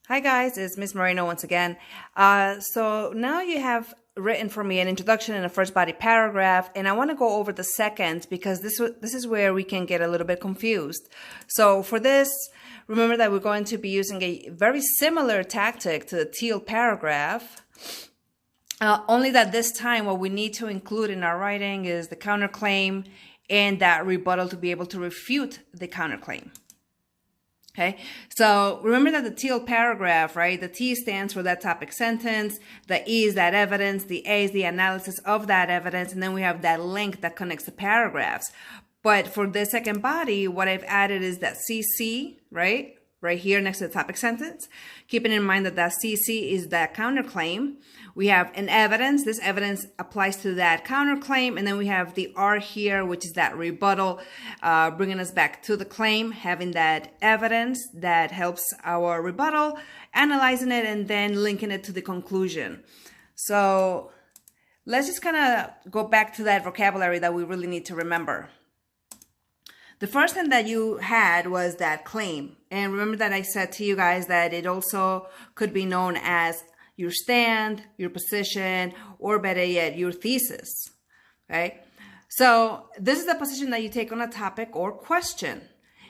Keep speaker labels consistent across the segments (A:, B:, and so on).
A: Hi guys, it's Miss Moreno once again. So now you have written for me an introduction and a first body paragraph, and I want to go over the second because this is where we can get a little bit confused. So for this, remember that we're going to be using a very similar tactic to the teal paragraph, only that this time what we need to include in our writing is the counterclaim and that rebuttal to be able to refute the counterclaim. Okay, so remember that the teal paragraph, right? The T stands for that topic sentence, the E is that evidence, the A is the analysis of that evidence, and then we have that link that connects the paragraphs. But for the second body, what I've added is that CC, right? Right here next to the topic sentence. Keeping in mind that that CC is that counterclaim. We have an evidence. This evidence applies to that counterclaim. And then we have the R here, which is that rebuttal, bringing us back to the claim, having that evidence that helps our rebuttal, analyzing it, and then linking it to the conclusion. So let's just kind of go back to that vocabulary that we really need to remember. The first thing that you had was that claim. And remember that I said to you guys that it also could be known as your stand, your position, or better yet, your thesis, right? So this is the position that you take on a topic or question.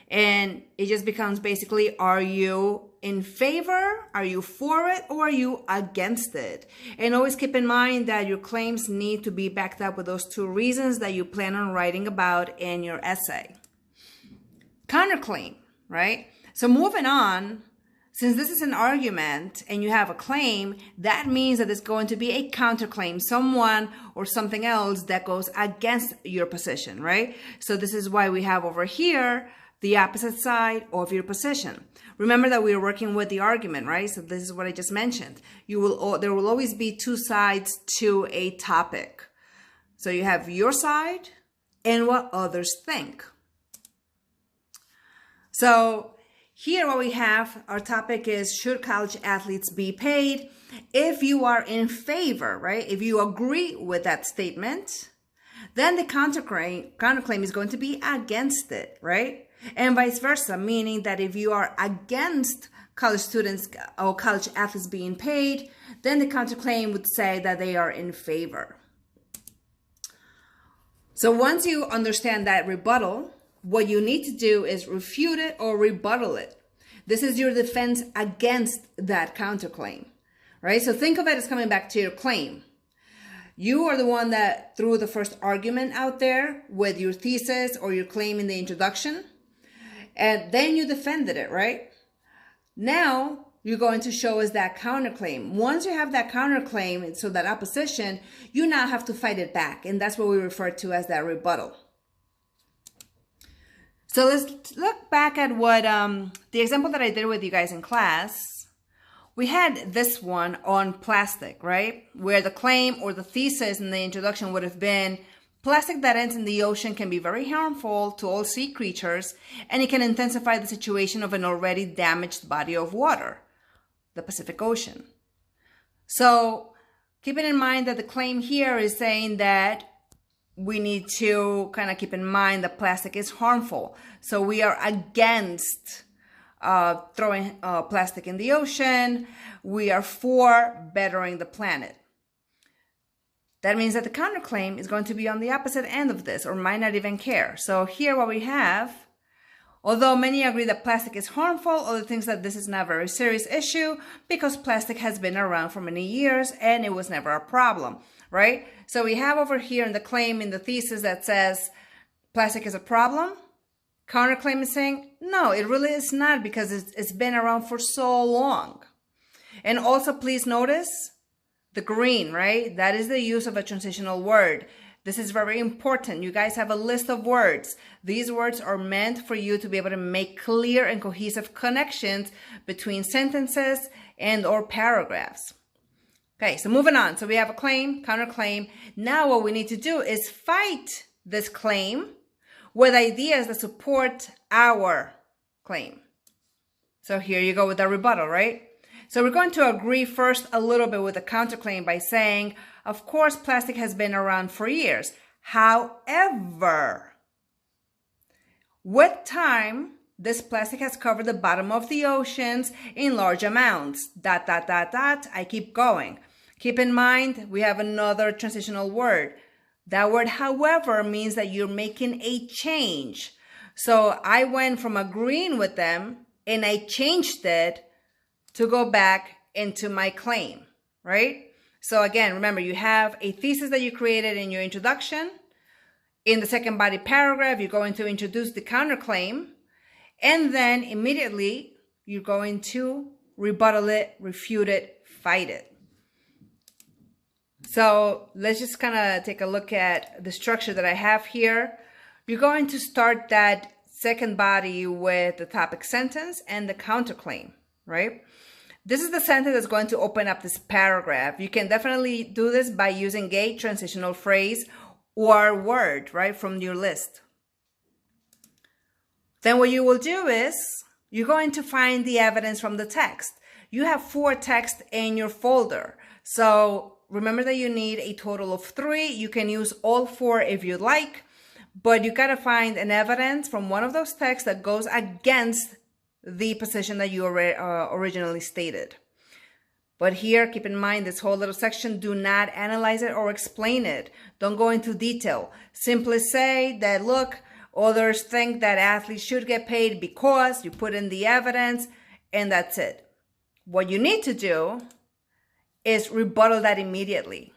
A: And it just becomes basically, are you in favor? Are you for it? Or are you against it? And always keep in mind that your claims need to be backed up with those two reasons that you plan on writing about in your essay. Counterclaim, right? So moving on, since this is an argument and you have a claim, that means that there's going to be a counterclaim, someone or something else that goes against your position, right? So this is why we have over here the opposite side of your position. Remember that we are working with the argument, right? So this is what I just mentioned. There will always be two sides to a topic. So you have your side and what others think. So here what we have, our topic is, should college athletes be paid? If you are in favor, right? If you agree with that statement, then the counterclaim is going to be against it, right? And vice versa, meaning that if you are against college students or college athletes being paid, then the counterclaim would say that they are in favor. So once you understand that rebuttal, what you need to do is refute it or rebuttal it. This is your defense against that counterclaim, right? So think of it as coming back to your claim. You are the one that threw the first argument out there with your thesis or your claim in the introduction, and then you defended it, right? Now you're going to show us that counterclaim. Once you have that counterclaim, so that opposition, you now have to fight it back, and that's what we refer to as that rebuttal. So let's look back at what the example that I did with you guys in class. We had this one on plastic, right? Where the claim or the thesis in the introduction would have been, plastic that ends in the ocean can be very harmful to all sea creatures, and it can intensify the situation of an already damaged body of water, the Pacific Ocean. So keeping in mind that the claim here is saying that we need to kind of keep in mind that plastic is harmful. So we are against throwing plastic in the ocean. We are for bettering the planet. That means that the counterclaim is going to be on the opposite end of this, or might not even care. So here what we have, although many agree that plastic is harmful, others think that this is not a very serious issue because plastic has been around for many years and it was never a problem, right? So we have over here in the claim, in the thesis, that says plastic is a problem. Counterclaim is saying, no, it really is not, because it's been around for so long. And also please notice the green, right? That is the use of a transitional word. This is very important. You guys have a list of words. These words are meant for you to be able to make clear and cohesive connections between sentences and or paragraphs. Okay, so moving on. So we have a claim, counterclaim. Now what we need to do is fight this claim with ideas that support our claim. So here you go with the rebuttal, right? So we're going to agree first a little bit with the counterclaim by saying, of course, plastic has been around for years. However, with time, This plastic has covered the bottom of the oceans in large amounts. ... I keep going. Keep in mind, we have another transitional word. That word, however, means that you're making a change. So I went from agreeing with them and I changed it to go back into my claim, right? So again, remember, you have a thesis that you created in your introduction. In the second body paragraph, you're going to introduce the counterclaim. And then immediately, you're going to rebuttal it, refute it, fight it. So let's just kind of take a look at the structure that I have here. You're going to start that second body with the topic sentence and the counterclaim, right? This is the sentence that's going to open up this paragraph. You can definitely do this by using a transitional phrase or word, right, from your list. Then what you will do is you're going to find the evidence from the text. You have 4 texts in your folder. So remember that you need a total of 3. You can use all 4 if you'd like, but you got to find an evidence from one of those texts that goes against the position that you originally stated. But here, keep in mind, this whole little section, do not analyze it or explain it. Don't go into detail. Simply say that, look, others think that athletes should get paid because you put in the evidence, and that's it. What you need to do is rebuttal that immediately,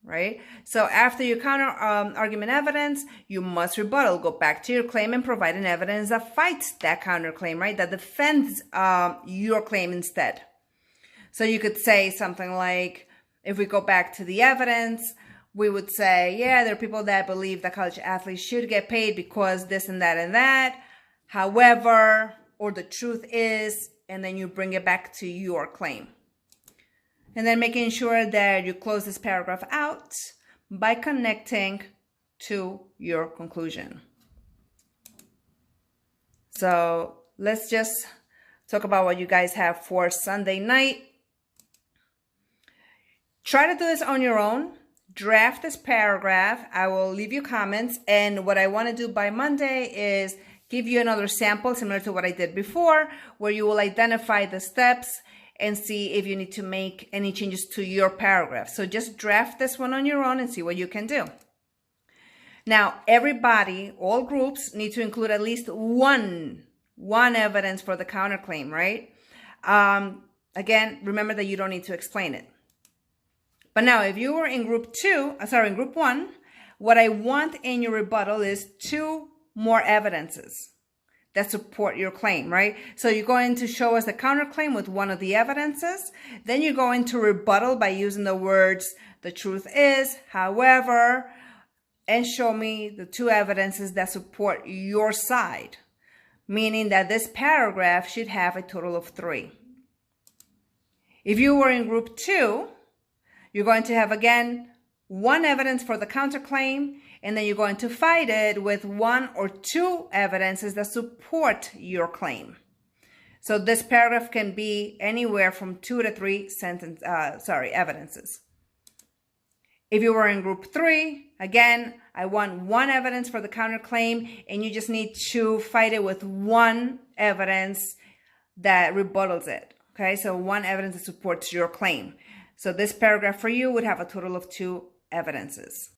A: right? So after your counter argument evidence, you must rebuttal. Go back to your claim and provide an evidence that fights that counterclaim, right? That defends your claim instead. So you could say something like, if we go back to the evidence, we would say, yeah, there are people that believe that college athletes should get paid because this and that and that. However, or the truth is, and then you bring it back to your claim. And then making sure that you close this paragraph out by connecting to your conclusion. So let's just talk about what you guys have for Sunday night. Try to do this on your own. Draft this paragraph. I will leave you comments. And what I want to do by Monday is give you another sample similar to what I did before, where you will identify the steps and see if you need to make any changes to your paragraph. So just draft this one on your own and see what you can do. Now, everybody, all groups need to include at least one evidence for the counterclaim, right? Again, remember that you don't need to explain it. But now, if you were in group 1, what I want in your rebuttal is 2 more evidences that support your claim, right? So you're going to show us the counterclaim with one of the evidences. Then you're going to rebuttal by using the words, the truth is, however, and show me the 2 evidences that support your side, meaning that this paragraph should have a total of 3. If you were in group 2, you're going to have, again, 1 evidence for the counterclaim, and then you're going to fight it with 1 or 2 evidences that support your claim. So this paragraph can be anywhere from 2 to 3 evidences. If you were in group 3, again, I want 1 evidence for the counterclaim, and you just need to fight it with 1 evidence that rebuttals it. Okay, so 1 evidence that supports your claim. So this paragraph for you would have a total of 2 evidences.